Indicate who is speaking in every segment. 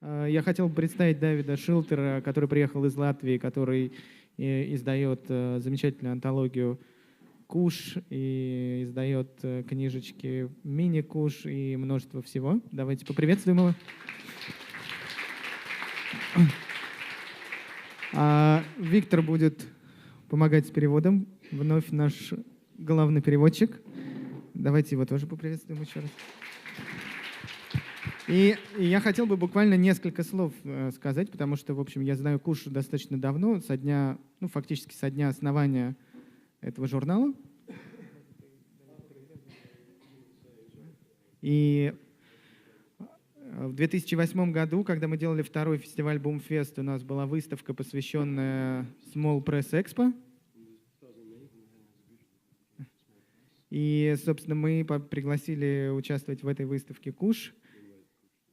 Speaker 1: Я хотел бы представить Давида Шилтера, который приехал из Латвии, который издает замечательную антологию «Куш» и издает книжечки «Мини-Куш» и множество всего. Давайте поприветствуем его. Виктор будет помогать с переводом. Вновь наш главный переводчик. Давайте его тоже поприветствуем еще раз. И я хотел бы буквально несколько слов сказать, потому что, в общем, я знаю Куш достаточно давно, фактически со дня основания этого журнала. И в 2008 году, когда мы делали второй фестиваль Бумфест, у нас была выставка, посвященная Small Press Expo. И, собственно, мы пригласили участвовать в этой выставке Куш.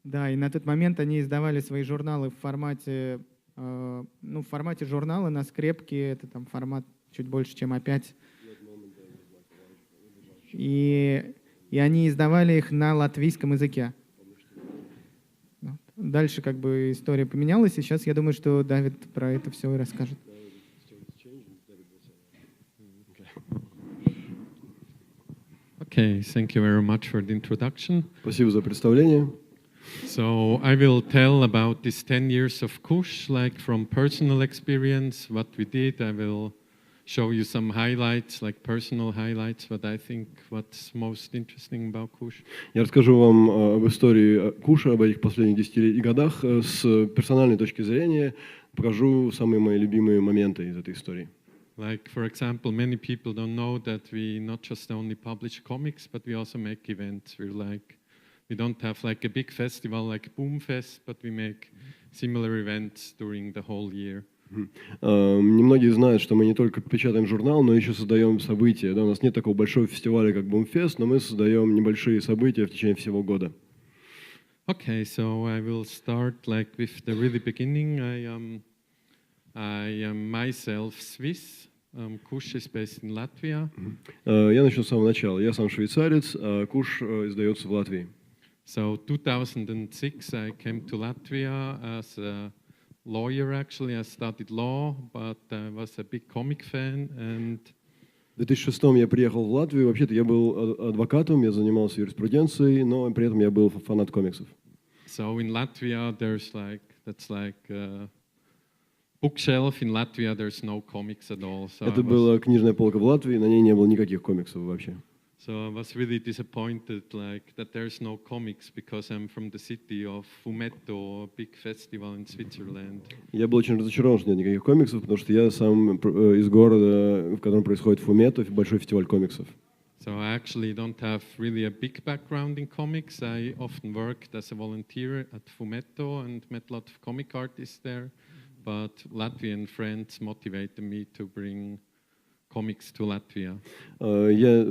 Speaker 1: Да, и на тот момент они издавали свои журналы в формате журнала на скрепке. Это там формат чуть больше, чем А5. И они издавали их на латвийском языке. Дальше как бы история поменялась, и сейчас я думаю, что Давид про это все и расскажет.
Speaker 2: Okay, thank you very much for the introduction.
Speaker 3: Спасибо за представление.
Speaker 2: So I will tell about this 10 years of Kush, like from personal experience, what we did. I will show you some highlights, like personal highlights, what I think what's most interesting about Kush.
Speaker 3: Я расскажу вам об истории Куша, об этих последних 10 годах с персональной точки зрения. Покажу самые мои любимые моменты из этой истории.
Speaker 2: Like, for example, many people don't know that we not just only publish comics, but we also make events. We don't have like a big festival like Bumfest, but we make similar events during the whole year.
Speaker 3: Немногие знают, что мы не только печатаем журнал, но еще создаем события. Да, у нас нет такого большого фестиваля, как Бумфест, но мы создаем небольшие события в течение всего года.
Speaker 2: Okay, so I will start like with the really beginning. I am myself Swiss. Kush is based in Latvia.
Speaker 3: Я начну с самого начала. Я сам швейцарец, а Куш издается в Латвии.
Speaker 2: So 2006 I came to Latvia as a lawyer actually. I studied law, but I was a big comic fan and
Speaker 3: В 2006 я приехал в Латвию. Вообще-то я был адвокатом, я занимался юриспруденцией, но при этом я был фанат комиксов.
Speaker 2: So in Latvia there's bookshelf. In Latvia there's no comics at all. So
Speaker 3: Это была книжная полка в Латвии, на ней не было никаких комиксов вообще.
Speaker 2: So I was really disappointed that there's no comics because I'm from the city of Fumetto, a big festival in Switzerland.
Speaker 3: Я был очень разочарован, что нет никаких комиксов, потому что я сам из города, в котором происходит Фуметто, большой фестиваль комиксов.
Speaker 2: So I actually don't have really a big background in comics. I often worked as a volunteer at Fumetto and met a lot of comic artists there. But Latvian friends motivated me to bring comics to Latvia.
Speaker 3: У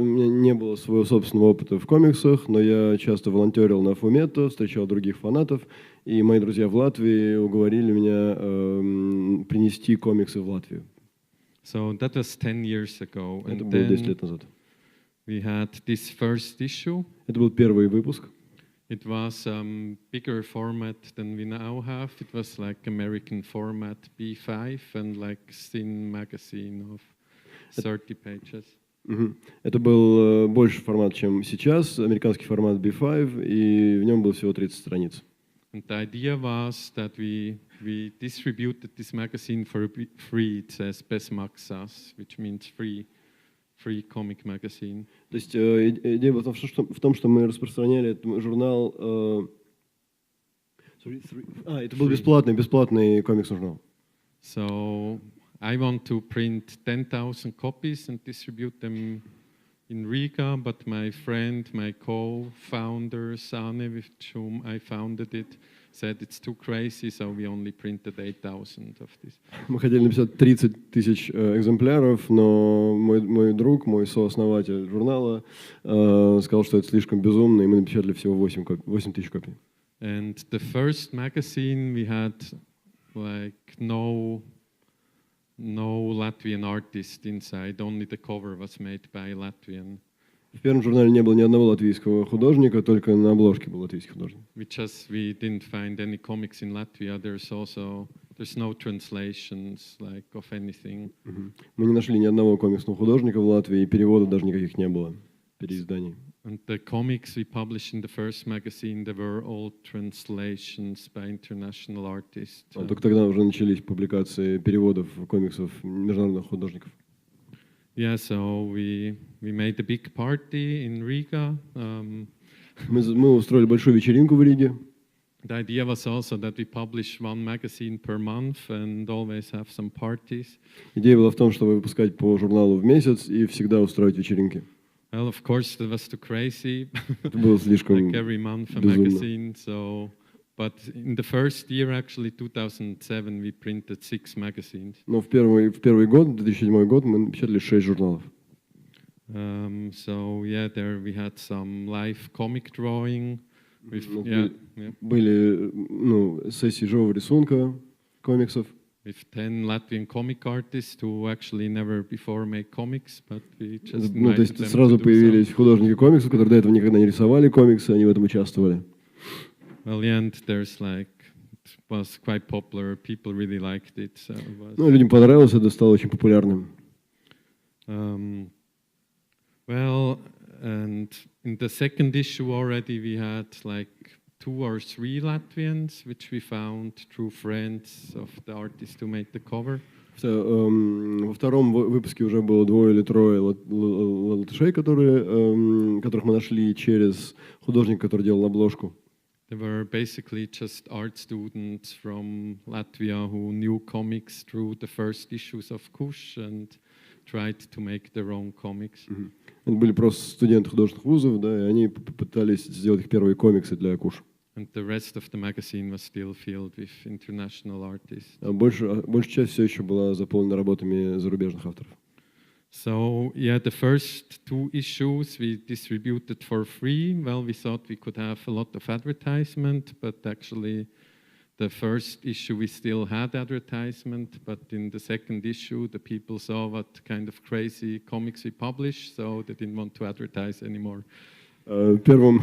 Speaker 3: меня не было своего собственного опыта в комиксах, но я часто волонтерил на Фуметто, встречал других фанатов, и мои друзья в Латвии уговорили меня принести комиксы в Латвию.
Speaker 2: So that was 10 years ago.
Speaker 3: Это было 10 лет назад.
Speaker 2: We had this first issue.
Speaker 3: Это был первый выпуск.
Speaker 2: It was bigger format than we now have. It was like American format B5 and like thin magazine of 30 pages.
Speaker 3: Это был больше формат, чем сейчас, американский формат B5, и в нем было всего 30 страниц.
Speaker 2: And the idea was that we distributed this magazine for free. It says Besmaxas, which means free comic magazine.
Speaker 3: То есть идея была в том, что мы распространяли этот журнал. Это был бесплатный комикс-журнал.
Speaker 2: So I want to print 10,000 copies and distribute them in Riga, but my friend, my co-founder, Sane, with whom I founded it, said it's too crazy, so we only printed 8,000 of this.
Speaker 3: Мы хотели написать 30 тысяч экземпляров, но мой друг, мой сооснователь журнала, сказал, что это слишком безумно, и мы напечатали всего 8 тысяч копий.
Speaker 2: And the first magazine we had like no Latvian artist inside, only the cover was made by Latvian
Speaker 3: В первом журнале не было ни одного латвийского художника, только на обложке был латвийский художник.
Speaker 2: We didn't find any comics in Latvia. There's no translations like of anything.
Speaker 3: Мы не нашли ни одного комиксного художника в Латвии, и переводов даже никаких не было, переизданий.
Speaker 2: And the comics we published in the first magazine, they were all translations by international artists.
Speaker 3: Только тогда уже начались публикации переводов комиксов международных художников.
Speaker 2: Yeah, so we made a big party in Riga.
Speaker 3: Мы устроили большую вечеринку в Риге.
Speaker 2: The idea was also that we publish one magazine per month and always have some parties.
Speaker 3: Идея была в том, чтобы выпускать по журналу в месяц и всегда устроить вечеринки.
Speaker 2: Well, of course, that was too crazy.
Speaker 3: Это было слишком
Speaker 2: like every month a magazine. So, but in the first year, actually, 2007, we printed 6 magazines.
Speaker 3: Но в первый год, 2007 год, мы напечатали 6 журналов.
Speaker 2: So yeah, there we had some live comic drawing.
Speaker 3: Были сессии живого рисунка, комиксов.
Speaker 2: With 10 Latvian comic artists who actually never before made comics, but we just
Speaker 3: то есть сразу появились художники комиксов, которые до этого никогда не рисовали комиксы, они в этом участвовали.
Speaker 2: Well, the end there's like it was quite popular. People really liked it. So it was,
Speaker 3: людям понравилось, это стало очень популярным.
Speaker 2: Well, and in the second issue already we had like 2 or 3 Latvians, which we found through friends of the artist who made the cover.
Speaker 3: Во втором выпуске уже было 2 или 3 латышей, которых мы нашли через художника, который делал обложку.
Speaker 2: They were basically just art students from Latvia who knew comics through the first issues of Kush and tried to make their own comics. Это были просто студенты художественных вузов, да, и они пытались сделать их первые комиксы для Kush. And the rest of the magazine was still filled with international artists. Большая часть все еще была заполнена работами зарубежных авторов. So, yeah, the first 2 issues we distributed for free. Well, we thought we could have a lot of advertisement, but actually the first issue we still had advertisement, but in the second issue the people saw what kind of crazy comics we published, so they didn't want to advertise anymore. Первым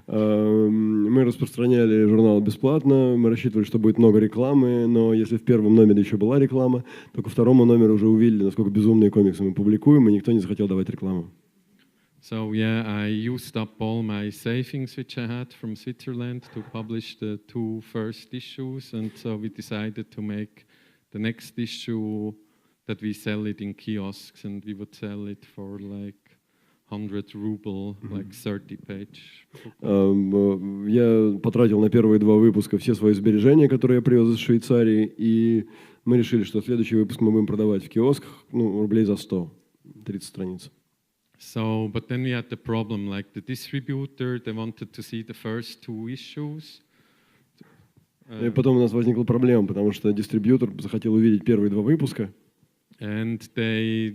Speaker 3: мы распространяли журнал бесплатно, мы рассчитывали, что будет много рекламы, но если в первом номере еще была реклама, то ко второму номеру уже увидели, насколько безумные комиксы мы публикуем, и никто не захотел давать рекламу.
Speaker 2: So yeah, I used up all my savings which I had from Switzerland to publish the 2 first issues, and so we decided to make the next issue that we sell it in kiosks, and we would sell it for like 100 ruble, like 30 page.
Speaker 3: Я потратил на первые 2 выпуска все свои сбережения, которые я привез из Швейцарии, и мы решили, что следующий выпуск мы будем продавать в киосках, рублей за 100, 30 страниц.
Speaker 2: So, but then we had the problem, like the distributor, they wanted to see the first 2 issues.
Speaker 3: И потом у нас возникла проблема, потому что дистрибьютор захотел увидеть первые 2 выпуска.
Speaker 2: And they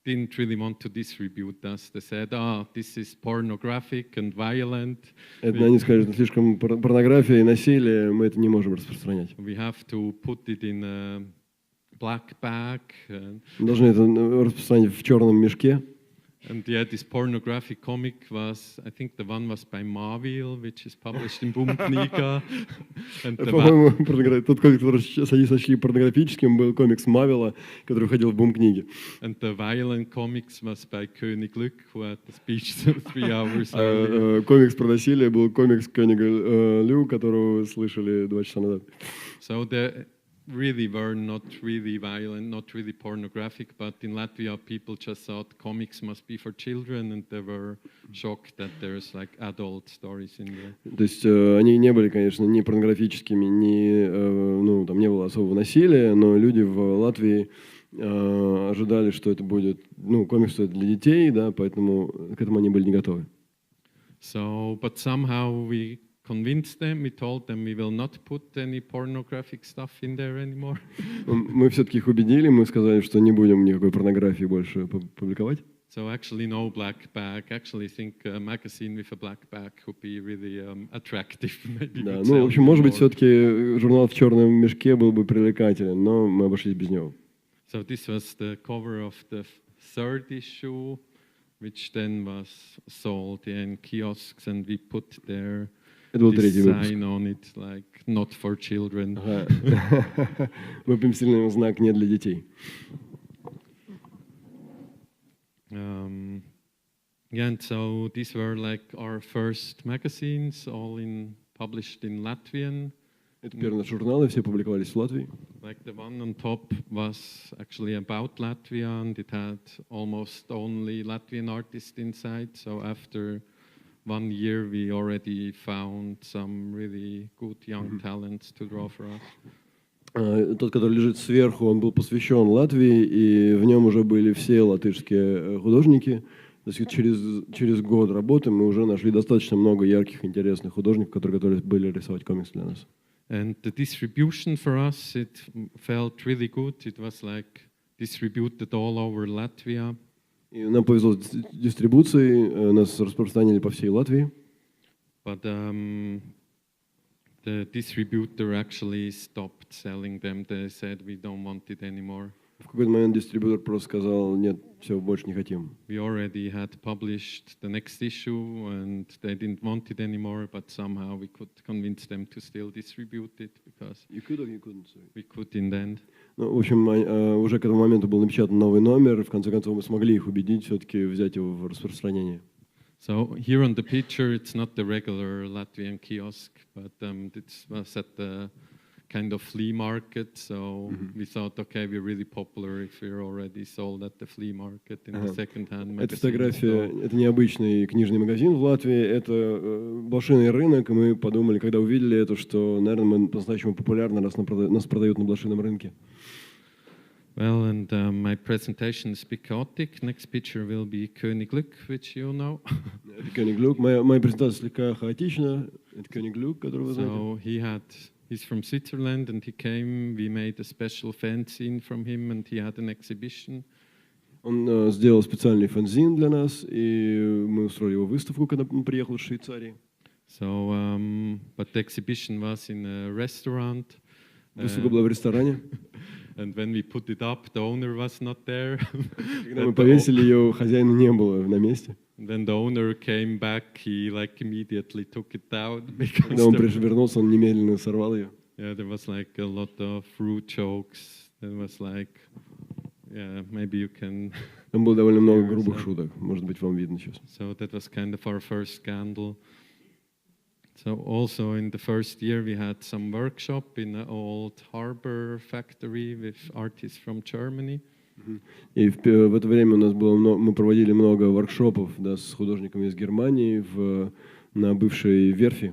Speaker 2: didn't really want to distribute us. They said, this is pornographic and violent.
Speaker 3: Они сказали, что слишком порнография и насилие, мы это не можем распространять.
Speaker 2: We have to put it in a black bag.
Speaker 3: Мы должны это распространять в черном мешке.
Speaker 2: And yeah, this pornographic comic was, I think the one was by Marvel, which is published in Bumfeст.
Speaker 3: По-моему, тот комикс, который сейчас они сочли порнографическим, был комикс Мавила, который выходил в Бум-книге.
Speaker 2: And the violent comics was by König Glück, who had the speech 3 hours.
Speaker 3: Комикс про насилие был комикс König Лю, которого вы слышали 2 часа назад.
Speaker 2: So the really were not really violent, not really pornographic, but in Latvia people just thought comics must be for children, and they were shocked that there's like adult stories in there.
Speaker 3: То есть они не были, конечно, ни порнографическими, ни, там не было особого насилия, но люди в Латвии ожидали, что это будет, комиксы для детей, да, поэтому к этому они были не готовы.
Speaker 2: So, but somehow we convinced them. We told them we will not put any pornographic stuff in there anymore.
Speaker 3: Мы все-таки их убедили, мы сказали, что не будем никакой порнографии больше публиковать.
Speaker 2: So actually no black bag. Actually think a magazine with a black bag would be really attractive. Maybe
Speaker 3: да, в общем, может быть, все-таки журнал в черном мешке был бы привлекателен, но мы обошлись без него.
Speaker 2: So this was the cover of the 3rd issue. which then was sold in kiosks, and we put there
Speaker 3: Это был
Speaker 2: this
Speaker 3: третий выпуск.
Speaker 2: sign on it, like not for children.
Speaker 3: Ага. Мы поместили знак «Не для детей».
Speaker 2: Yeah, and so these were like our first magazines, all published in Latvian.
Speaker 3: Это первые наши журналы, все публиковались в Латвии.
Speaker 2: Like the one on top was actually about Latvia, and it had almost only Latvian artists inside. So after 1 year, we already found some really good young talents to draw for us.
Speaker 3: Тот, который лежит сверху, он был посвящен Латвии, и в нем уже были все латышские художники. То есть через год работы мы уже нашли достаточно много ярких, интересных художников, которые готовы были рисовать комиксы для нас.
Speaker 2: And the distribution for us, it felt really good. It was like distributed all over Latvia.
Speaker 3: И нам повезло с дистрибуцией, нас распространили по всей Латвии.
Speaker 2: But the distributor actually stopped selling them. They said, we don't want it anymore.
Speaker 3: В какой-то момент дистрибьютор просто сказал, нет, все, больше не хотим.
Speaker 2: We already had published the next issue, and they didn't want it anymore, but somehow we could convince them to still distribute it, because we could in the end.
Speaker 3: Ну, в общем, уже к этому моменту был напечатан новый номер, и в конце концов мы смогли их убедить все-таки взять его в распространение.
Speaker 2: So here on the picture, it's not the regular Latvian kiosk, but it was at the kind of flea market. So we thought, okay, we're really popular if we're already sold at the flea market in the second-hand magazine.
Speaker 3: Эта фотография, это необычный книжный магазин в Латвии, это блошиный рынок, и мы подумали, когда увидели это, что, наверное, мы по-настоящему популярны, раз нас продают на блошином рынке.
Speaker 2: Well, and my presentation is a bit chaotic. Next picture will be Königlück, which you know.
Speaker 3: Это Königlück. Моя презентация слегка хаотична. Это Königlück, который вы знаете.
Speaker 2: He's from Switzerland, and he came. We made a special fanzine from him, and he had an exhibition.
Speaker 3: Он сделал специальный фанзин для нас, и мы устроили его выставку, когда он приехал из Швейцарии.
Speaker 2: So, but the exhibition was in a restaurant.
Speaker 3: Выставка была в ресторане.
Speaker 2: And when we put it up, the owner was not there.
Speaker 3: Когда мы повесили ее, хозяина не было на месте.
Speaker 2: Then the owner came back. He like immediately took it down.
Speaker 3: Когда он вернулся, он немедленно сорвал ее.
Speaker 2: Yeah, there was like a lot of fruit jokes. There was like, yeah, maybe you can.
Speaker 3: Там было довольно много грубых шуток. Может быть, вам видно сейчас.
Speaker 2: So that was kind of our first scandal. So also in the first year we had some workshop in an old harbor factory with artists from Germany.
Speaker 3: И в это время у нас было мы проводили много воркшопов, да, с художниками из Германии на бывшей верфи.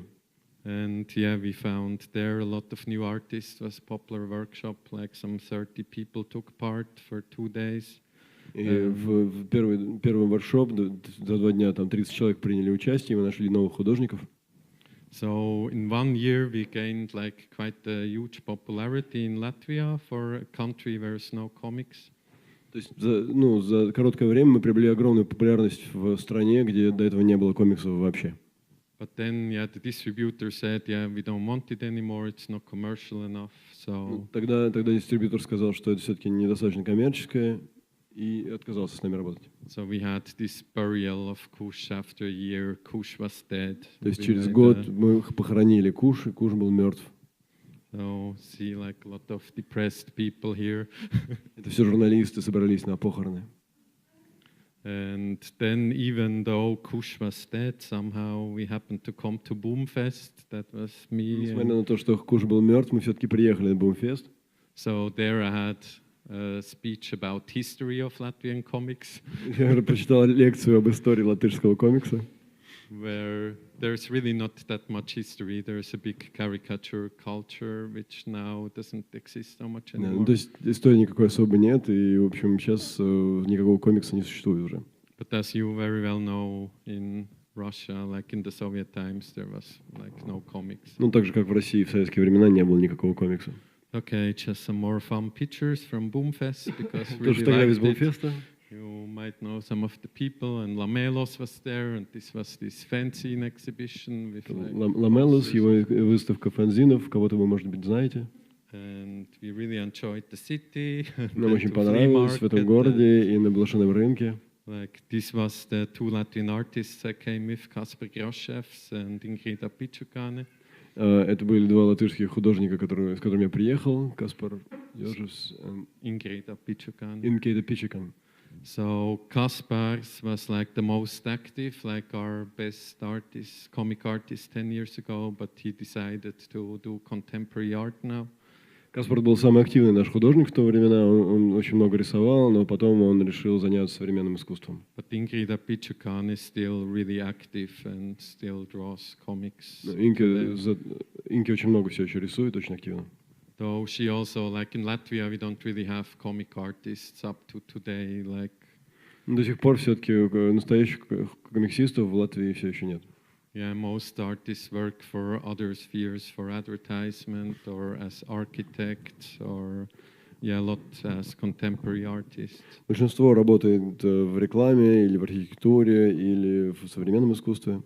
Speaker 2: And yeah, we found there a lot of new artists. It was a popular workshop, like some 30 people took part for 2 days.
Speaker 3: И в первый воркшоп за 2 дня там 30 человек приняли участие, и мы нашли новых художников.
Speaker 2: So in 1 year we gained like quite a huge popularity in Latvia for a country where there's no comics.
Speaker 3: То есть за короткое время мы приобрели огромную популярность в стране, где до этого не было комиксов вообще.
Speaker 2: But then, yeah, the distributor said, yeah, we don't want it anymore. It's not commercial enough. So
Speaker 3: Тогда дистрибьютор сказал, что это все-таки недостаточно коммерческое, и отказался с нами работать.
Speaker 2: So we had this burial of Kush after a year. Kush was dead.
Speaker 3: То есть через год мы похоронили Куш, и Куш был мертв.
Speaker 2: So see, like a lot of depressed people here.
Speaker 3: Это все журналисты собрались на похороны.
Speaker 2: And then, even though Kush was dead, somehow we happened to come to Bumfest. That was me.
Speaker 3: Несмотря на то, что Куш был мертв, мы все-таки приехали на Бумфест.
Speaker 2: So there I had a speech about history of Latvian comics.
Speaker 3: Я прочитал лекцию об истории латышского комикса.
Speaker 2: Where there's really not that much history. There's a big caricature culture, which now doesn't exist so much anymore.
Speaker 3: То есть истории никакой особой нет, и, в общем, сейчас никакого комикса не существует уже.
Speaker 2: But as you very well know, in Russia, like in the Soviet times, there was like no comics.
Speaker 3: Ну, так же, как в России в советские времена не было никакого комикса.
Speaker 2: Okay, just some more fun pictures from Bumfest, because
Speaker 3: Тоже
Speaker 2: really
Speaker 3: фотографии с
Speaker 2: liked it.
Speaker 3: Бумфеста.
Speaker 2: You might know some of the people, and Lamelos was there, and this was this fanzine exhibition with like
Speaker 3: Ламелос, его выставка фанзинов, кого-то вы, может быть, знаете.
Speaker 2: And we really enjoyed the city.
Speaker 3: Нам очень понравилось в этом городе и на блошином рынке.
Speaker 2: Like this was the two Latvian artists I came with, Kaspar Groschevs and Ingrida Pichukane.
Speaker 3: Это были два латышских художника, с которыми я приехал, Каспар Йожевс и
Speaker 2: Ingrida Pichukane.
Speaker 3: Ingrida Pichukane.
Speaker 2: So Kaspar's was like the most active, like our best artist, comic artist 10 years ago, but he decided to do contemporary art now.
Speaker 3: Каспар был самый активный наш художник в то времена, он очень много рисовал, но потом он решил заняться современным искусством.
Speaker 2: But Ingrida Pichukane is still really active and still draws comics.
Speaker 3: Инки очень много все еще рисует, очень активно.
Speaker 2: Though she also, like in Latvia, we don't really have comic artists up to today. Like
Speaker 3: До сих пор все-таки настоящих комиксистов в Латвии все еще нет.
Speaker 2: yeah, most artists work for other spheres, for advertisement or as architects or yeah, a lot as contemporary artists.
Speaker 3: Большинство работает в рекламе или в архитектуре или в современном искусстве.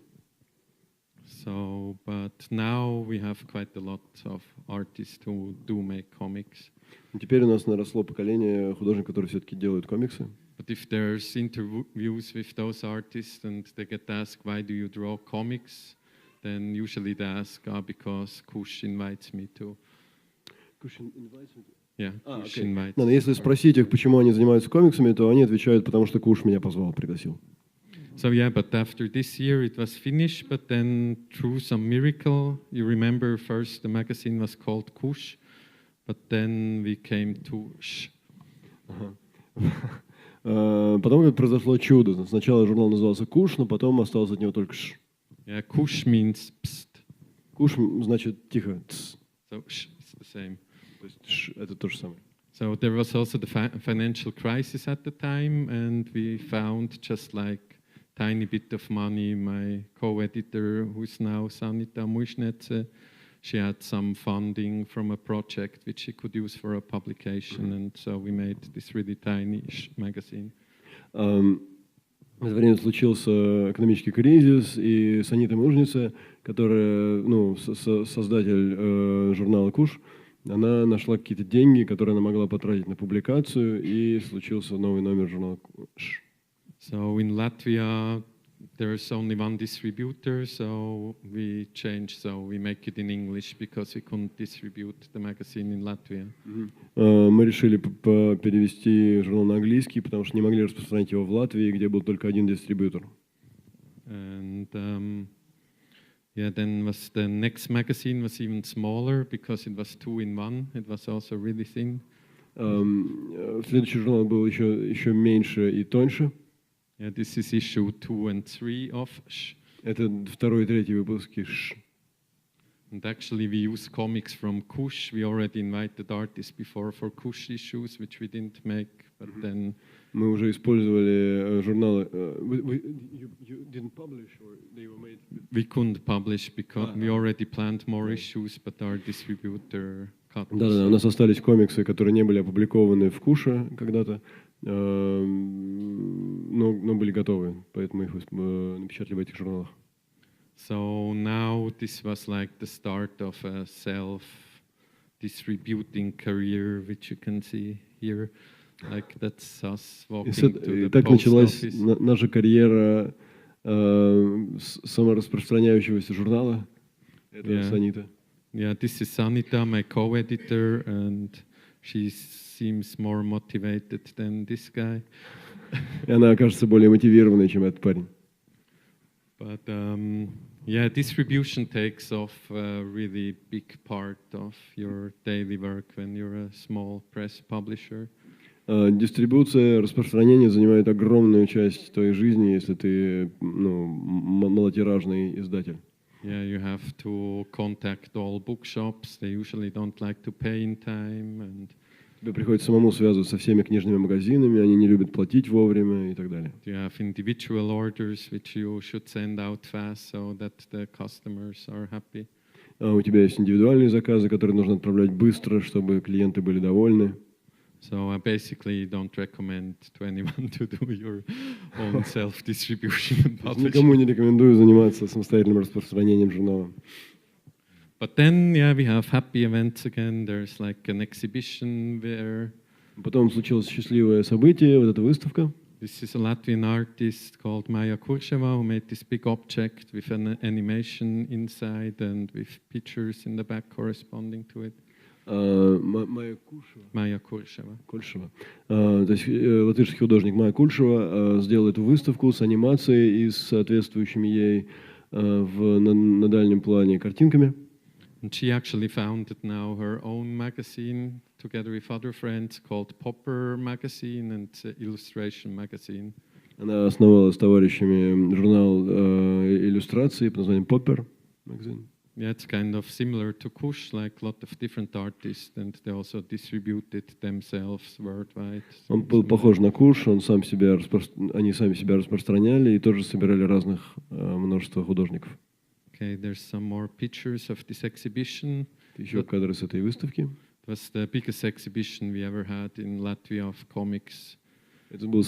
Speaker 2: So, but now we have quite a lot of artists who do make comics.
Speaker 3: Теперь у нас наросло поколение художников, которые все-таки делают комиксы.
Speaker 2: But if there's interviews with those artists and they get asked, why do you draw comics? Then usually they ask, because Kush invites me to.
Speaker 3: Kush invites me to?
Speaker 2: Yeah, Kush invites.
Speaker 3: Но если спросить их, почему они занимаются комиксами, то они отвечают, потому что Куш меня позвал, пригласил.
Speaker 2: So yeah, but after this year it was finished, but then through some miracle, you remember first the magazine was called Kush, but then we came to Sh.
Speaker 3: Потом произошло чудо. Сначала журнал назывался Куш, но потом осталось от него только Ш.
Speaker 2: Yeah, Kush means psst.
Speaker 3: Куш значит тихо. Тс.
Speaker 2: So Sh is the same.
Speaker 3: То есть Ш это то же самое.
Speaker 2: So there was also the financial crisis at the time, and we found just like tiny bit of money. My co-editor, who's now Sanita Muishnetze, she had some funding from a project which she could use for a publication, and so we made this really tiny magazine.
Speaker 3: В это время случился экономический кризис, и Санита Мужница, которая, создатель журнала «Куш», она нашла какие-то деньги, которые она могла потратить на публикацию, и случился новый номер журнала «Куш».
Speaker 2: So in Latvia, there's only one distributor, so we changed, so we make it in English because we couldn't distribute the magazine in Latvia.
Speaker 3: Мы решили перевести журнал на английский, потому что не могли распространять его в Латвии, где был только один дистрибьютор.
Speaker 2: And yeah, then was the next magazine was even smaller because it was 2 in 1. It was also really thin.
Speaker 3: Следующий журнал был еще меньше и тоньше.
Speaker 2: Yeah, this is issue 2 and 3 of Sh.
Speaker 3: Это второй и третий выпуски Ш.
Speaker 2: And actually we use comics from Kush. We already invited artists before for Kush issues, which we didn't make, but then...
Speaker 3: Мы уже использовали журналы... You didn't publish or they were made?
Speaker 2: We couldn't publish because we already planned more issues, but our distributor cut.
Speaker 3: Да, у нас остались комиксы, которые не были опубликованы в Куше когда-то, но были готовы, поэтому их напечатали в этих журналах.
Speaker 2: So now this was like the start of a self-distributing career, which you can see here. Like that's us walking to the
Speaker 3: так
Speaker 2: post
Speaker 3: началась
Speaker 2: office.
Speaker 3: Наша карьера самораспространяющегося журнала. Это Санита.
Speaker 2: Yeah, this is Sanita, my co-editor, and she seems more motivated than this guy.
Speaker 3: И она кажется более мотивированной, чем этот парень.
Speaker 2: But yeah, distribution takes off a really big part of your daily work when you're a small press publisher.
Speaker 3: Дистрибуция, распространение занимает огромную часть твоей жизни, если ты малотиражный издатель.
Speaker 2: Yeah, you have to contact all bookshops. They usually don't like to pay in time, and
Speaker 3: тебе приходится самому связываться со всеми книжными магазинами, они не любят платить вовремя и так далее.
Speaker 2: You have individual orders which you should send out fast so that the customers are happy.
Speaker 3: У тебя есть индивидуальные заказы, которые нужно отправлять быстро, чтобы клиенты были довольны.
Speaker 2: So I basically don't recommend to anyone to do your own self-distribution and publishing.
Speaker 3: Никому не рекомендую заниматься самостоятельным распространением журнала.
Speaker 2: But then, yeah, we have happy events again. There's like an exhibition there.
Speaker 3: Потом случилось счастливое событие, вот эта выставка.
Speaker 2: This is a Latvian artist called Maja Kurševa who made this big object with an animation inside and with pictures in the back corresponding to it.
Speaker 3: Майя
Speaker 2: Maja Kurševa.
Speaker 3: Кульшева. То есть латышский художник Майя Кульшева сделал эту выставку с анимацией и с соответствующими ей на дальнем плане картинками.
Speaker 2: And she actually founded now her own magazine together with other friends called Popper Magazine and Illustration Magazine.
Speaker 3: Она основала с товарищами журнал иллюстрации под названием Popper Magazine.
Speaker 2: Yeah, it's kind of similar to Kush, like a lot of different artists, and they also distributed themselves worldwide.
Speaker 3: Он был похож на Куш, они сами себя распространяли и тоже собирали разных множество художников.
Speaker 2: Okay, there's some more pictures of this exhibition.
Speaker 3: Еще кадры с этой выставки.
Speaker 2: It was the biggest exhibition we ever had in Latvia of comics.
Speaker 3: Это была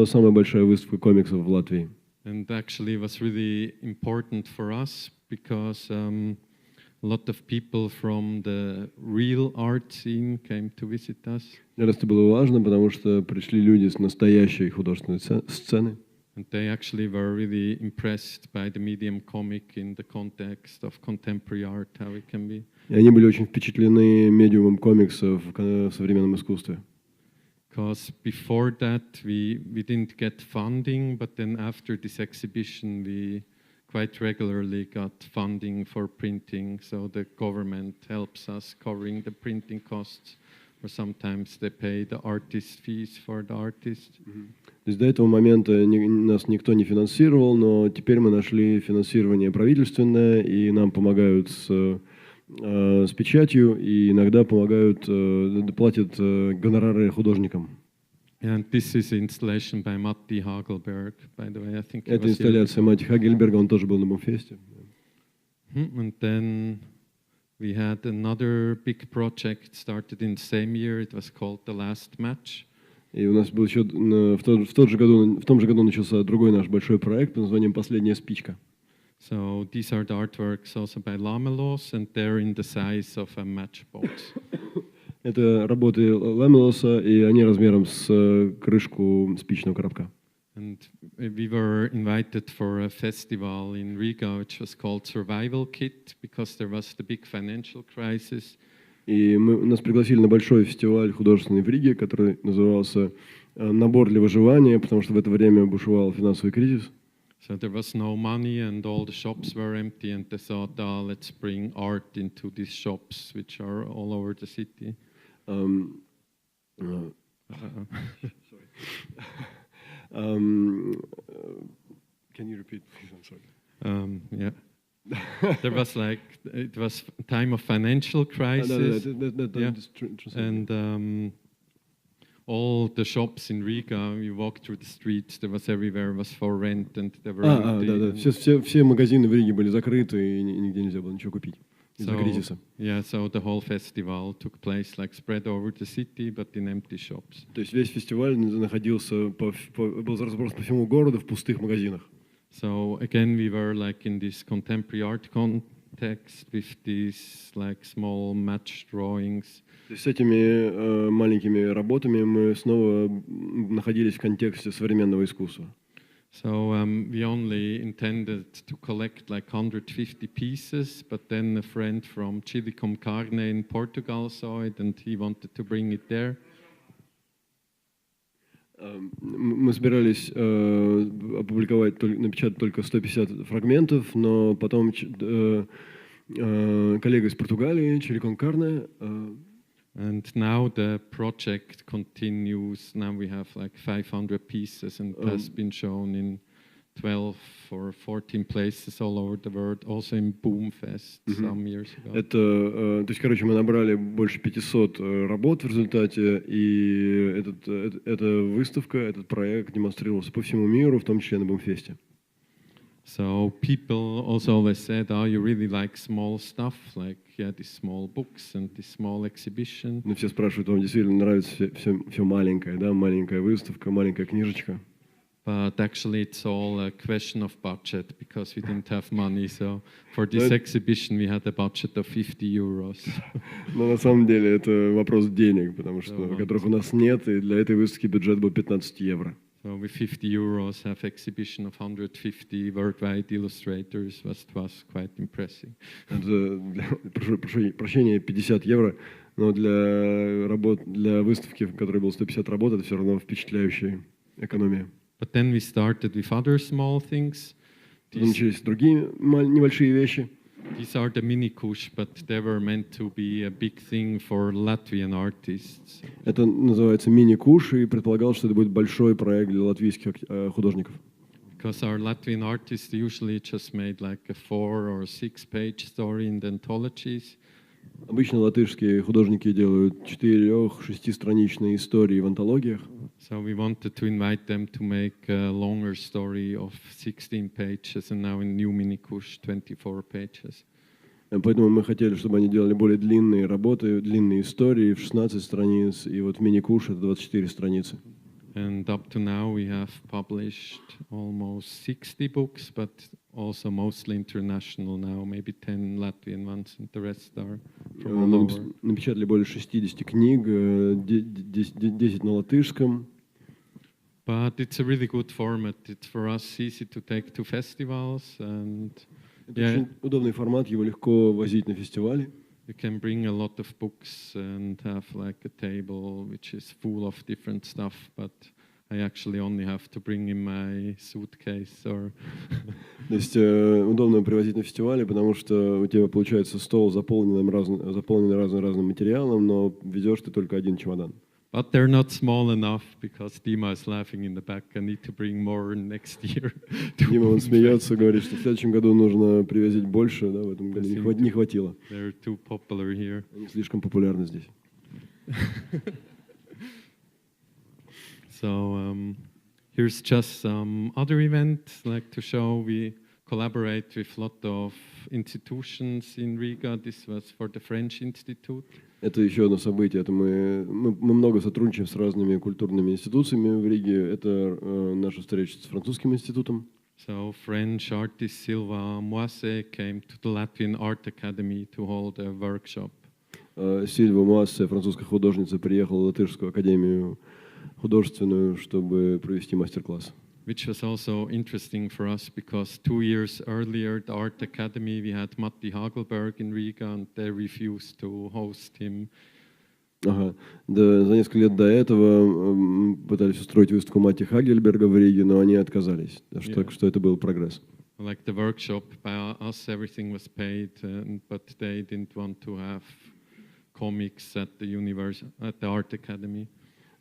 Speaker 3: самая большая выставка комиксов в Латвии.
Speaker 2: And actually it was really important for us because a lot of people from the real art scene came to visit us.
Speaker 3: Для нас это было важно, потому что пришли люди с настоящей художественной сцены.
Speaker 2: And they actually were really impressed by the medium comic in the context of contemporary art, how it can be.
Speaker 3: И они были очень впечатлены медиумом комиксов в современном искусстве.
Speaker 2: Because before that we didn't get funding, but then after this exhibition we quite regularly got funding for printing, so the government helps us covering the printing costs, or sometimes they pay the artist fees for the artist.
Speaker 3: То есть до этого момента нас никто не финансировал, но теперь мы нашли финансирование правительственное, и нам помогают с печатью, и иногда помогают, платят гонорары художникам.
Speaker 2: And this is installation by Matti Hagelberg, by the way. I think
Speaker 3: Это инсталляция Матти Хагельберга, он тоже был на Бумфесте.
Speaker 2: And then we had another big project started in the same year. It was called The Last Match.
Speaker 3: И у нас был еще в том же году начался другой наш большой проект под названием «Последняя спичка».
Speaker 2: So these are the artworks also by Lamelos, and they're in the size of a matchbox.
Speaker 3: Это работы Ламелоса, и они размером с крышку спичного коробка.
Speaker 2: And we were invited for a festival in Riga, which was called Survival Kit, because there was the big financial crisis.
Speaker 3: И нас пригласили на большой фестиваль художественный в Риге, который назывался «Набор для выживания», потому что в это время бушевал финансовый кризис.
Speaker 2: So there was no money and all the shops were empty, and they thought, let's bring art into these shops, which are all over the city.
Speaker 3: Sorry. Can you repeat, please? I'm sorry.
Speaker 2: Yeah. There was it was a time of financial crisis. And all the shops in Riga, you walk through the streets, there was everywhere was for rent, and they were empty.
Speaker 3: Все магазины в Риге были закрыты, и нигде нельзя было ничего купить из-за кризиса.
Speaker 2: Yeah, so the whole festival took place spread over the city, but in empty shops.
Speaker 3: То есть весь фестиваль находился был разбросан по всему городу в пустых магазинах.
Speaker 2: So again, we were in this contemporary art context with these small match drawings.
Speaker 3: То есть с этими маленькими работами мы снова находились в контексте современного искусства.
Speaker 2: So we only intended to collect 150 pieces, but then a friend from Chile com Carne in Portugal saw it and he wanted to bring it there.
Speaker 3: Мы собирались напечатать только 150 фрагментов, но потом коллега из Португалии, Chile com Carne.
Speaker 2: And now the project continues. Now we have 500 pieces, and it has been shown in 12 or 14 places all over the world, also in Bumfest some years ago.
Speaker 3: То есть, мы набрали больше 500 работ в результате, и эта выставка, этот проект демонстрировался по всему миру, в том числе на Бумфесте.
Speaker 2: So people also always said, you really like small stuff, these small books and this small exhibition.
Speaker 3: Ну, все спрашивают, вам действительно нравится все маленькое, да, маленькая выставка, маленькая книжечка.
Speaker 2: But actually it's all a question of budget, because we didn't have money. So for this exhibition we had a budget of 50 euros.
Speaker 3: Но на самом деле это вопрос денег, потому что которых у нас нет, и для этой выставки бюджет был 15 евро.
Speaker 2: So with 50 euros, have exhibition of 150 worldwide illustrators was quite impressive.
Speaker 3: Прошу прощения, 50 евро, но для выставки, в которой было 150 работ, это все равно впечатляющая экономия.
Speaker 2: But then we started with other small things.
Speaker 3: Начались другие небольшие вещи.
Speaker 2: These are the mini kush, but they were meant to be a big thing for Latvian artists.
Speaker 3: Это называется мини-куш, и предполагалось, что это будет большой проект для латвийских художников.
Speaker 2: Because our Latvian artists usually just made like a 4 or 6 page story in the anthologies.
Speaker 3: Обычно латышские художники делают 4-6-страничные истории в антологиях.
Speaker 2: So we wanted to invite them to make a longer story of 16 pages, and now in new mini kush 24 pages.
Speaker 3: Поэтому мы хотели, чтобы они делали более длинные работы, длинные истории в 16 страниц, и вот в мини-куш это 24 страницы.
Speaker 2: And up to now we have published almost 60 books, but also mostly international now, maybe 10 Latvian ones, and the rest are from all over.
Speaker 3: Напечатали более 60 книг, 10 на латышском.
Speaker 2: But it's a really good format. It's for us easy to take to festivals, and
Speaker 3: Это очень удобный формат, его легко возить на фестивали.
Speaker 2: you can bring a lot of books and have like a table which is full of different stuff, but I actually only have to bring in my suitcase or...
Speaker 3: То есть удобно привозить на фестивали, потому что у тебя получается стол, заполненный разным материалом, но везешь ты только один чемодан.
Speaker 2: But they're not small enough, because Dima is laughing in the back. I need to bring more next year.
Speaker 3: Дима, он смеется, говорит, что в следующем году нужно привозить больше, да, в этом году не хватило.
Speaker 2: They're too popular here.
Speaker 3: Они слишком популярны здесь.
Speaker 2: So here's just some other events, like to show we collaborate with a lot of institutions in Riga. This was for the French Institute.
Speaker 3: Это еще одно событие. Это мы много сотрудничаем с разными культурными институциями в Риге. Это наша встреча с французским институтом.
Speaker 2: So French artist Sylvain Moisset came to the Latvian Art Academy to hold a workshop.
Speaker 3: Сильва Муассе, французская художница, приехала в Латышскую академию художественную, чтобы провести мастер-класс.
Speaker 2: Which was also interesting for us, because 2 years earlier, the Art Academy, we had Matti Hagelberg in Riga, and they refused to host him.
Speaker 3: Ага. Да, за несколько лет до этого пытались устроить выставку Матти Хагельберга в Риге, но они отказались, что это был прогресс.
Speaker 2: Like the workshop, by us, everything was paid, but they didn't want to have comics at the Art Academy.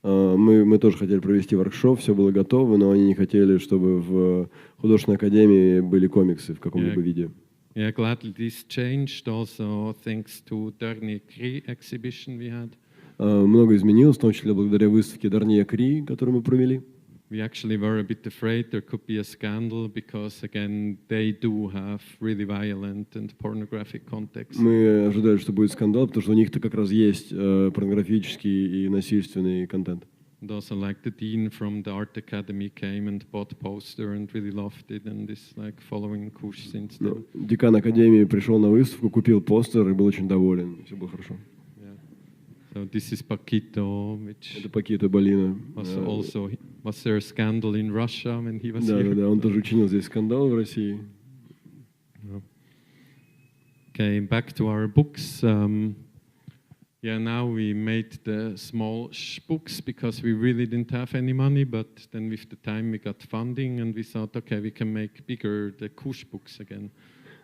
Speaker 3: Мы тоже хотели провести воркшоп, все было готово, но они не хотели, чтобы в художественной академии были комиксы в каком-либо виде.
Speaker 2: Yeah, gladly this changed also thanks to Dernier Cri exhibition we had.
Speaker 3: Много изменилось, в том числе благодаря выставке Dernier Cri, которую мы провели.
Speaker 2: We actually were a bit afraid there could be a scandal, because again they do have really violent and pornographic context.
Speaker 3: Мы ожидали, что будет скандал, потому что у них-то как раз есть порнографический и насильственный контент.
Speaker 2: And also, like, the dean from the Art Academy came and bought a poster and really loved it, and is like following Kush since then.
Speaker 3: Декан академии пришел на выставку, купил постер и был очень доволен. Все было хорошо.
Speaker 2: So this is Paquito, which
Speaker 3: это Пакито Болино.
Speaker 2: Also was there a scandal in Russia when he was here?
Speaker 3: Да, он тоже учинил здесь скандал в России.
Speaker 2: Okay, back to our books. Now we made the small books because we really didn't have any money, but then with the time we got funding and we thought, okay, we can make bigger the Kush books again.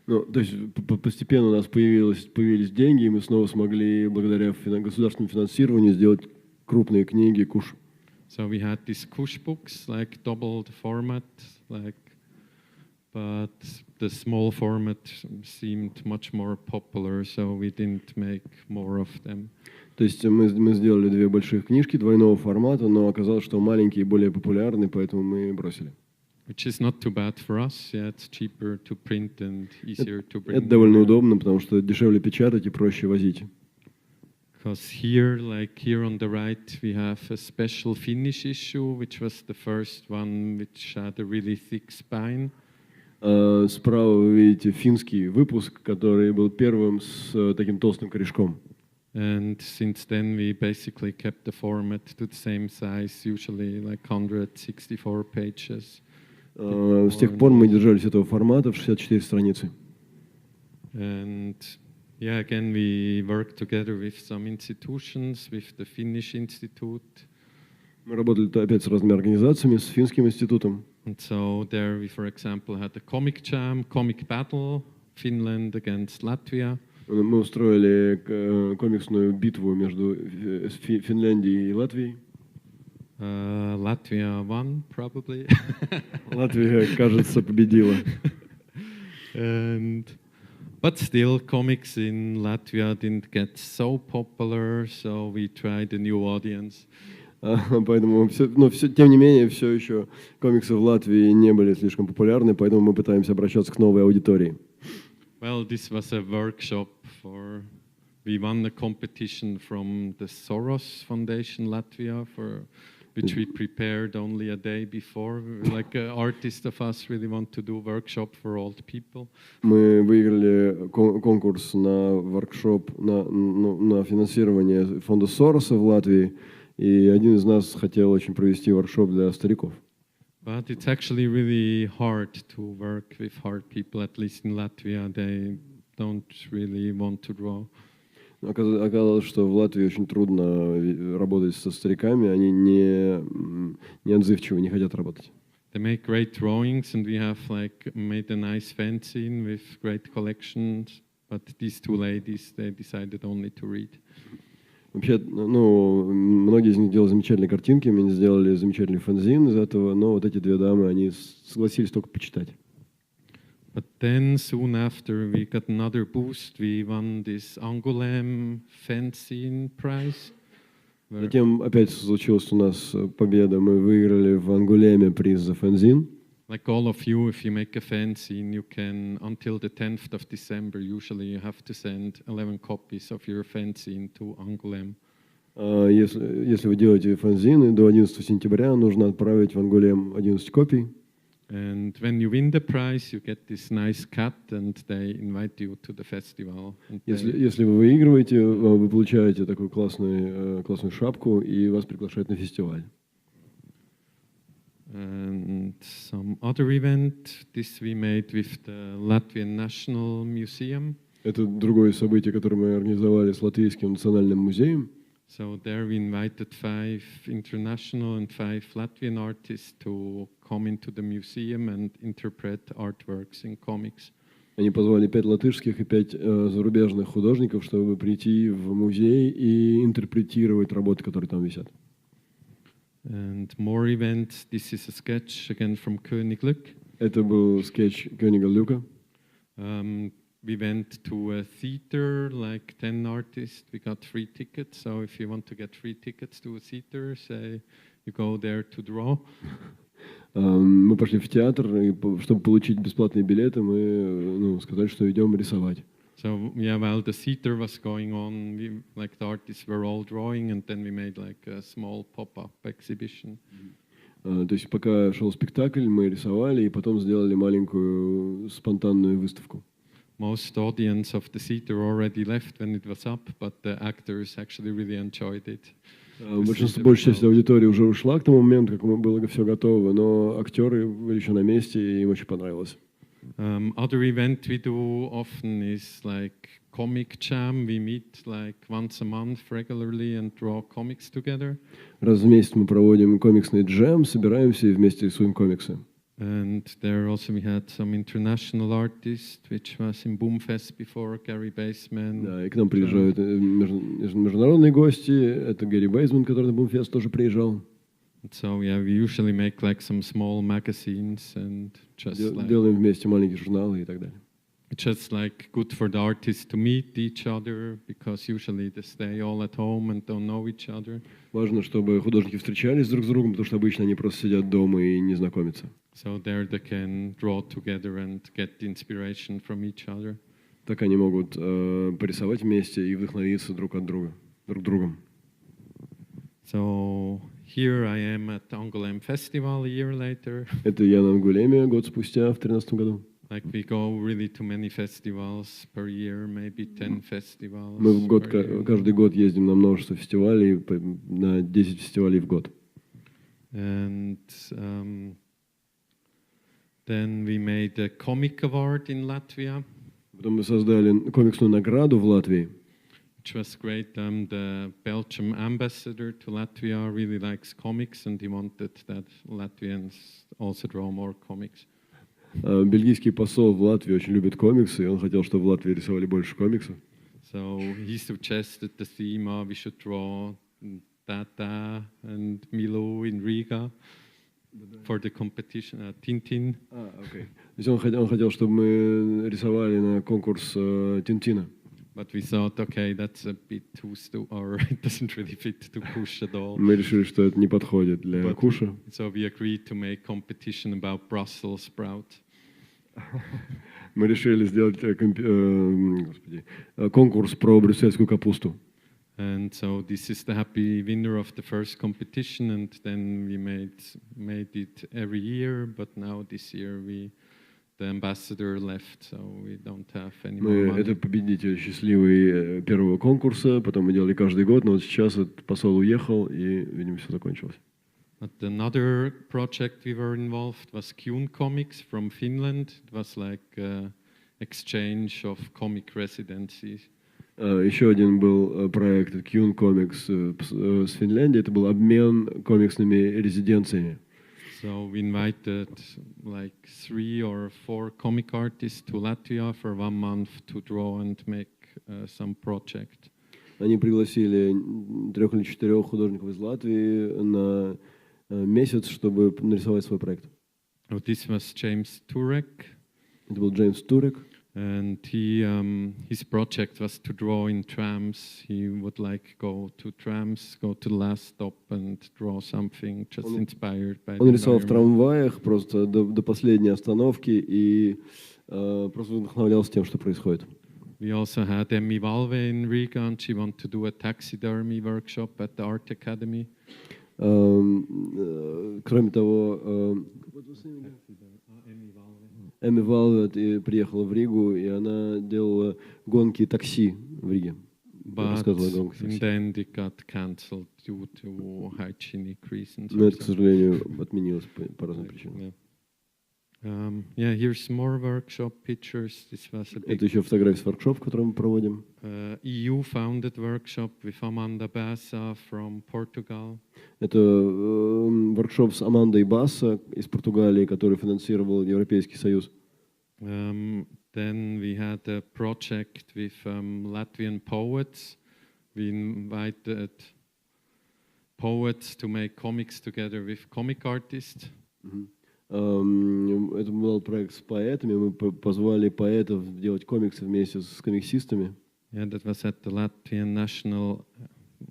Speaker 3: Ну, то есть постепенно у нас появились деньги, и мы снова смогли, благодаря государственному финансированию, сделать крупные книги Kush.
Speaker 2: So we had these Kush books, like double the format, but the small format seemed much more popular, so we didn't make more of them.
Speaker 3: То есть мы сделали две больших книжки двойного формата, но оказалось, что маленькие более популярны, поэтому мы бросили.
Speaker 2: Which is not too bad for us. Yeah, it's cheaper to print and easier to bring.
Speaker 3: Это довольно удобно, потому что дешевле печатать и проще возить.
Speaker 2: Because here, like here on the right, we have a special Finnish issue, which was the first one, which had a really thick spine.
Speaker 3: Справа вы видите финский выпуск, который был первым с таким толстым корешком.
Speaker 2: And since then, we basically kept the format to the same size, usually like 164 pages.
Speaker 3: С тех пор мы держались этого формата в 64 страницы.
Speaker 2: And yeah, again, we work together with some institutions, with the Finnish Institute.
Speaker 3: Мы работали опять с разными организациями, с Финским институтом.
Speaker 2: And so there we, for example, had a comic jam, comic battle, Finland against Latvia.
Speaker 3: Мы устроили комиксную битву между Финляндией и Латвией.
Speaker 2: Latvia won, probably.
Speaker 3: Латвия, кажется, победила.
Speaker 2: But still, comics in Latvia didn't get so popular, so we tried a new audience.
Speaker 3: Поэтому, тем не менее, все еще комиксы в Латвии не были слишком популярны, поэтому мы пытаемся обращаться к новой аудитории.
Speaker 2: Well, this was a workshop for... We won a competition from the Soros Foundation Latvia, for which we prepared only a day before. Like artists of us really want to do workshop for old people.
Speaker 3: Мы выиграли конкурс на воркшоп, на финансирование фонда Сороса в Латвии, и один из нас хотел очень провести воркшоп для стариков.
Speaker 2: But it's actually really hard to work with hard people, at least in Latvia. They don't really want to draw.
Speaker 3: Оказалось, что в Латвии очень трудно работать со стариками, они не отзывчивы, не хотят работать.
Speaker 2: They make great drawings, and we have like made a nice fanzine with great collections. But these two ladies, they decided only to read.
Speaker 3: Вообще, многие из них делали замечательные картинки, они сделали замечательный фанзин из этого, но вот эти две дамы, они согласились только почитать.
Speaker 2: But then soon after we got another boost, we won this Angoulême fanzine prize.
Speaker 3: Затем опять случилась у нас победа, мы выиграли в Ангулеме приз за фанзин.
Speaker 2: Like all of you, if you make a fanzine, you can, until the 10th of December, usually you have to send 11 copies of your fanzine to Angoulême.
Speaker 3: Если вы делаете фанзины, до 11 сентября нужно отправить в Ангулем 11 копий.
Speaker 2: And when you win the prize, you get this nice cat, and they invite you to the festival.
Speaker 3: Если вы выигрываете, вы получаете такую классную шапку, и вас приглашают на фестиваль.
Speaker 2: And some other event, this we made with the Latvian National Museum.
Speaker 3: Это другое событие, которое мы организовали с Латвийским национальным музеем.
Speaker 2: So there we invited 5 international and 5 Latvian artists to come into the museum and interpret artworks in comics.
Speaker 3: Они позвали 5 латышских и 5 зарубежных художников, чтобы прийти в музей и интерпретировать работы, которые там висят.
Speaker 2: And more events. This is a sketch again from König Lück.
Speaker 3: Это был скетч Königa Люка.
Speaker 2: We went to a theater, like 10 artists. We got free tickets. So if you want to get free tickets to a theater, say you go there to draw.
Speaker 3: Мы пошли в театр, и чтобы получить бесплатные билеты, мы сказали, что идем рисовать.
Speaker 2: So yeah, while the theater was going on, the artists were all drawing, and then we made like a small pop-up exhibition.
Speaker 3: То есть пока шел спектакль, мы рисовали, и потом сделали маленькую спонтанную выставку.
Speaker 2: Most audience of the theater already left when it was up, but the actors actually really enjoyed it.
Speaker 3: Большая часть аудитории уже ушла к тому моменту, как было все готово, но актеры были еще на месте, и им очень понравилось.
Speaker 2: Other event we do often is like comic jam. We meet like once a month regularly and draw comics together.
Speaker 3: Раз в месяц мы проводим комиксный джем, собираемся и вместе рисуем комиксы.
Speaker 2: And there also we had some international artists, which was in Bumfeст before, Gary Baseman.
Speaker 3: Да, и к нам приезжают международные гости. Это Гэри Бейсман, который на Бумфест тоже приезжал.
Speaker 2: So yeah, we usually make like some small magazines and just
Speaker 3: делаем вместе маленькие журналы и так далее.
Speaker 2: It's just like good for the artists to meet each other, because usually they stay all at home and don't know each other.
Speaker 3: Важно, чтобы художники встречались друг с другом, потому что обычно они просто сидят дома и не знакомятся.
Speaker 2: So there they can draw together and get inspiration from each other.
Speaker 3: Так они могут порисовать вместе и вдохновиться друг другом.
Speaker 2: So here I am at Angoulême Festival a year later.
Speaker 3: Это я на Ангулеме год спустя, в 2013 году.
Speaker 2: Like we go really to many festivals per year, maybe 10 festivals.
Speaker 3: Мы в год,
Speaker 2: per year.
Speaker 3: каждый год ездим на множество фестивалей, на 10 фестивалей в год.
Speaker 2: And then we made a comic award in Latvia,
Speaker 3: Потом мы создали комиксную награду в Латвии.
Speaker 2: which was great. The Belgian ambassador to Latvia really likes comics, and he wanted that Latvians also draw more comics.
Speaker 3: Бельгийский посол в Латвии очень любит комиксы, и он хотел, чтобы в Латвии рисовали больше комиксов.
Speaker 2: So he suggested the theme, we should draw Tata and Milo in Riga for the competition, Tintin.
Speaker 3: Okay. То есть он хотел, чтобы мы рисовали на конкурс Тинтина.
Speaker 2: But we thought, okay, that's a bit too or it doesn't really fit to Kush at all.
Speaker 3: Мы решили, что это не подходит для Куша.
Speaker 2: So we agreed to make competition about Brussels sprout.
Speaker 3: Мы решили сделать конкурс про брюссельскую капусту.
Speaker 2: And so this is the happy winner of the first competition, and then we made it every year. But now this year the ambassador left, so we don't have any more money.
Speaker 3: Это победитель счастливый первого конкурса, потом мы делали каждый год, но вот сейчас этот посол уехал, и, видимо, все закончилось.
Speaker 2: But another project we were involved was Kyun Comics from Finland. It was like exchange of comic residencies.
Speaker 3: Еще один был проект Kyun Comics с Финляндии. Это был обмен комиксными резиденциями.
Speaker 2: So we invited like 3 or 4 comic artists to Latvia for 1 month to draw and make some project.
Speaker 3: Они пригласили 3 или 4 художников из Латвии на месяц, чтобы нарисовать свой проект.
Speaker 2: So this was James Turek.
Speaker 3: Это был Джеймс Турек.
Speaker 2: And his project was to draw in trams. He would like go to trams, go to the last stop and draw something just inspired by.
Speaker 3: Он рисовал в трамваях просто до последней остановки и просто вдохновлялся тем, что происходит.
Speaker 2: We also had Emmy Valve in Riga, and she wanted to do a taxidermy workshop at the Art Academy.
Speaker 3: Кроме того, Эмми Валвет приехала в Ригу, и она делала гонки такси в Риге.
Speaker 2: But in the end it got cancelled due to hygienic reasons.
Speaker 3: Но это, к сожалению, отменилось по разным причинам.
Speaker 2: Yeah, here's more workshop pictures. This was a big,
Speaker 3: это еще фотографии с воркшопа, который мы проводим.
Speaker 2: EU-founded workshop with Amanda Bassa from Portugal.
Speaker 3: Это воркшоп с Амандой Басса из Португалии, который финансировал Европейский Союз.
Speaker 2: Then we had a project with Latvian poets. We invited poets to make comics together with comic artists.
Speaker 3: Это был проект с поэтами. Мы позвали поэтов делать комиксы вместе с комиксистами.
Speaker 2: Yeah, that was at the Latvian National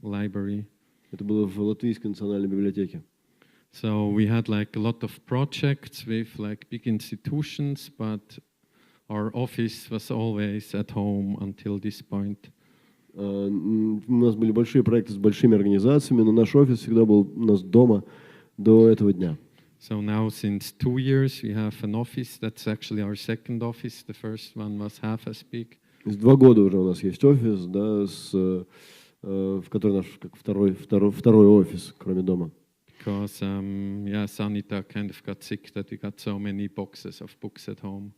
Speaker 2: Library.
Speaker 3: Это было в Латвийской национальной библиотеке.
Speaker 2: So we had like a lot of projects with like big institutions, but our office was always at home until this point.
Speaker 3: У нас были большие проекты с большими организациями, но наш офис всегда был у нас дома до этого дня.
Speaker 2: So now since 2 years we have an office. That's actually our second office. The first one was half as big.
Speaker 3: 2 года уже у нас есть офис, да, в который наш как второй офис, кроме дома.
Speaker 2: Because Sanita kind of got sick that we got so many boxes of books at home.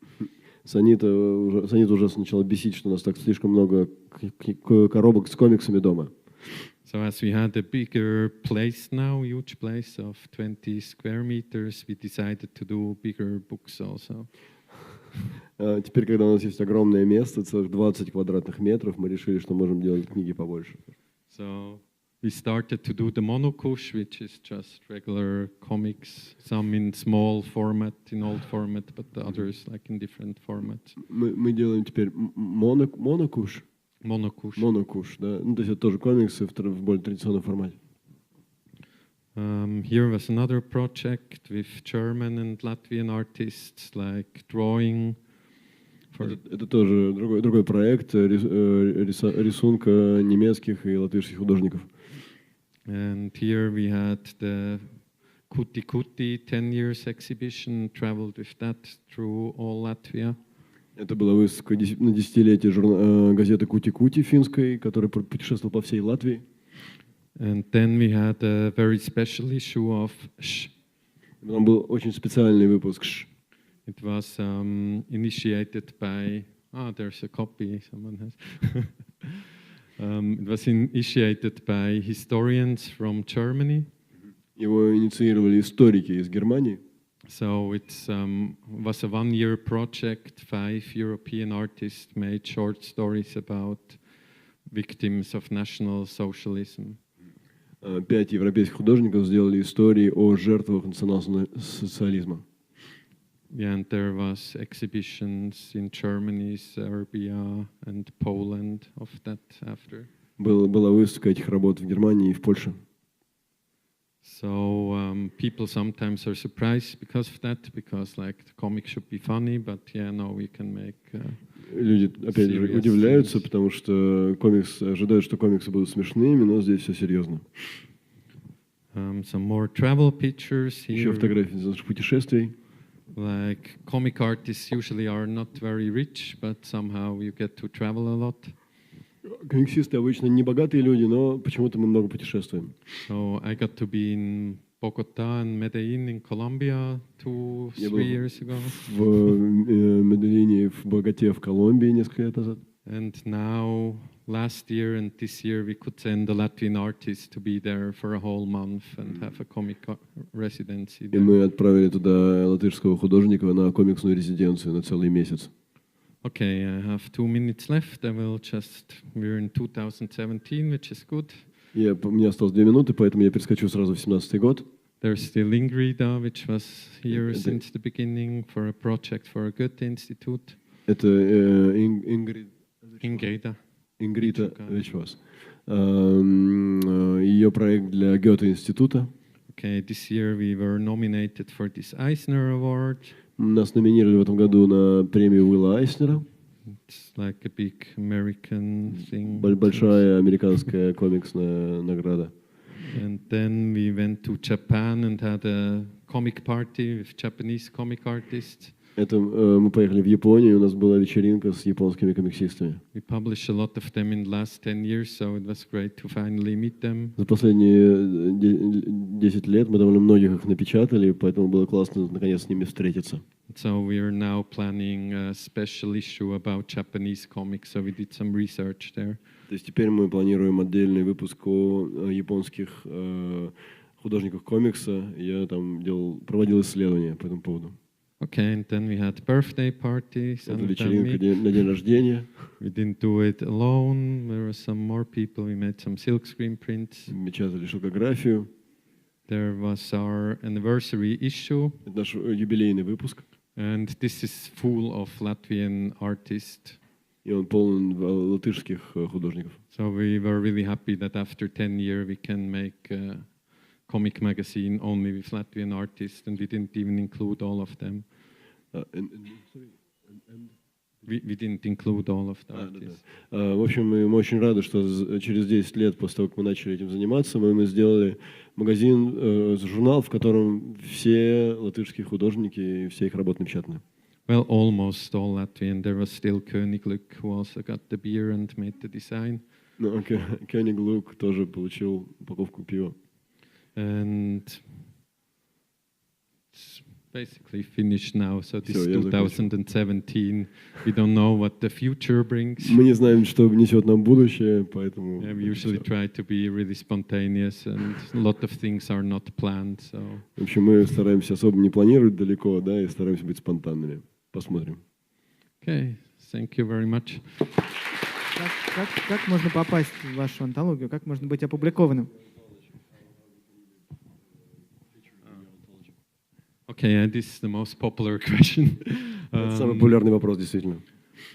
Speaker 3: Санита уже начала бесить, что у нас так слишком много коробок с комиксами дома.
Speaker 2: So as we had a bigger place now, huge place of 20 square meters, we decided to do bigger books also.
Speaker 3: Теперь, когда у нас есть огромное место, целых 20 квадратных метров, мы решили, что можем делать книги побольше.
Speaker 2: So we started to do the monokush, which is just regular comics, some in small format, in old format, but the others like in different formats.
Speaker 3: Мы делаем теперь монокуш. Монокуш, да. Ну, то есть это тоже комиксы в более традиционном формате.
Speaker 2: Here was another project with German and Latvian artists, like drawing.
Speaker 3: Это тоже другой проект рисунка немецких и латышских художников.
Speaker 2: And here we had the Kuti Kuti 10 years exhibition, traveled with that through all Latvia.
Speaker 3: Это была выставка на десятилетие газеты «Кути-Кути» финской, которая путешествовала по всей Латвии.
Speaker 2: And then we had a very special issue of Sh.
Speaker 3: Там был очень специальный выпуск «Ш».
Speaker 2: It was initiated by... there's a copy someone has. It was initiated by historians from Germany.
Speaker 3: Его инициировали историки из Германии.
Speaker 2: So it was a one-year project. 5 European artists made short stories about victims of National Socialism.
Speaker 3: 5 европейских художников сделали истории о жертвах национал-социализма.
Speaker 2: Yeah, and there was exhibitions in Germany, Serbia, and Poland of that after.
Speaker 3: Была выставка этих работ в Германии и в Польше.
Speaker 2: So people sometimes are surprised because of that, because like the comic should be funny, but yeah, no, we can make.
Speaker 3: Люди опять же удивляются, потому что ожидают, что комиксы будут смешными, но здесь все серьезно.
Speaker 2: Some more travel pictures here.
Speaker 3: Еще фотографии из наших путешествий.
Speaker 2: Like comic artists usually are not very rich, but somehow you get to travel a lot.
Speaker 3: Комиксисты обычно не богатые люди, но почему-то мы много путешествуем.
Speaker 2: So I got to be in Bogota and Medellin in Colombia 2-3 years ago.
Speaker 3: В Медельине, в Боготе, в Колумбии несколько лет назад.
Speaker 2: And now, last year and this year, we could send a Latvian artist to be there for a whole month and have a comic residency there.
Speaker 3: И мы отправили туда латышского художника на комиксную резиденцию на целый месяц.
Speaker 2: Okay, I have 2 minutes left. We're in 2017, which is good.
Speaker 3: У меня осталось 2 минуты, поэтому я перескочу сразу в 17-й год.
Speaker 2: There's still Ingrida, which was here since the beginning for a project for a Goethe Institute.
Speaker 3: Это
Speaker 2: Ingriда
Speaker 3: Вичвас. Ее проект для Goethe-института.
Speaker 2: Okay, this year we were nominated for this Eisner Award.
Speaker 3: Нас номинировали в этом году на премию Уилла Айснера.
Speaker 2: It's like a big American thing.
Speaker 3: Большая американская комиксная награда.
Speaker 2: And then we went to Japan and had a comic party with Japanese comic artists.
Speaker 3: Мы поехали в Японию, у нас была вечеринка с японскими комиксистами.
Speaker 2: We published a lot of them in the last 10 years, so it was great to finally meet them.
Speaker 3: За последние 10 лет мы довольно многих их напечатали, поэтому было классно наконец с ними встретиться.
Speaker 2: So we are now planning a special issue about Japanese comics, so we did some research there.
Speaker 3: То есть теперь мы планируем отдельный выпуск о японских художниках комикса. Я там проводил исследования по этому поводу.
Speaker 2: Okay, and then we had birthday parties.
Speaker 3: Вечеринка на день рождения.
Speaker 2: We didn't do it alone. There were some more people. We made some silkscreen prints.
Speaker 3: Печатали шелкографию.
Speaker 2: There was our anniversary issue.
Speaker 3: Это наш юбилейный выпуск.
Speaker 2: And this is full of Latvian artists.
Speaker 3: И он полон латышских художников.
Speaker 2: So we were really happy that after 10 years we can make a comic magazine only with Latvian artists, and we didn't even include all of them. We didn't include all of the artists.
Speaker 3: В общем, мы очень рады, что через 10 лет после того, как мы начали этим заниматься, мы сделали магазин, журнал, в котором все латышские художники и все их работы напечатаны.
Speaker 2: Well, almost all Latvian. There was still Königlück who also got the beer and made the design.
Speaker 3: Königlück тоже получил упаковку пива.
Speaker 2: And it's basically finished now. So this 2017, we don't know what the future brings.
Speaker 3: Мы не знаем, что несет нам будущее, поэтому.
Speaker 2: We usually try to be really spontaneous, and a lot of things are not planned. So.
Speaker 3: В общем, мы стараемся особо не планировать далеко, да, и стараемся быть спонтанными. Посмотрим.
Speaker 2: Okay, thank you very much.
Speaker 1: Как можно попасть в вашу антологию? Как можно быть опубликованным?
Speaker 2: Okay, this is the most popular question.
Speaker 3: Это самый популярный вопрос, действительно.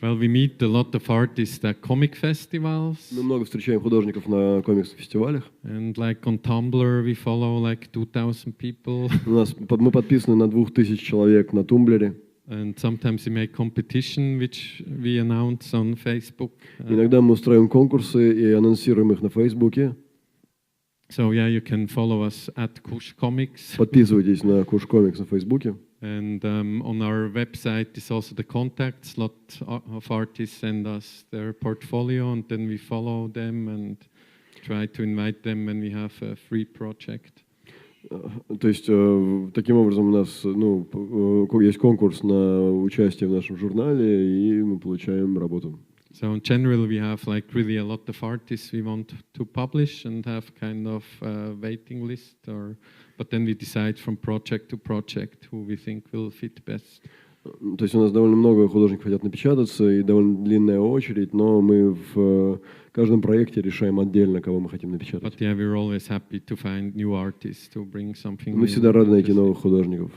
Speaker 2: Well, we meet a lot of artists at comic festivals.
Speaker 3: Мы много встречаем художников на комикс-фестивалях.
Speaker 2: And like on Tumblr, we follow like 2,000 people.
Speaker 3: Мы подписаны на 2000 человек на Тумблере.
Speaker 2: And sometimes we make competition, which we announce on Facebook.
Speaker 3: Иногда мы устраиваем конкурсы и анонсируем их на Фейсбуке.
Speaker 2: So yeah, you can follow us at Kush Comics.
Speaker 3: Подписывайтесь на Kush Comics на Фейсбуке.
Speaker 2: And on our website is also the contacts. Lot of artists send us their portfolio, and then we follow them and try to invite them when we have a free project.
Speaker 3: То есть таким образом у нас есть конкурс на участие в нашем журнале, и мы получаем работу.
Speaker 2: So in general, we have like really a lot of artists we want to publish and have kind of a waiting list, but then we decide from project to project who we think will fit best.
Speaker 3: То есть у нас довольно много художников хотят напечататься, и довольно длинная очередь, но мы в каждом проекте решаем отдельно, кого мы хотим напечатать.
Speaker 2: But yeah, we're always happy to find new artists to bring something.
Speaker 3: Мы всегда рады найти новых художников.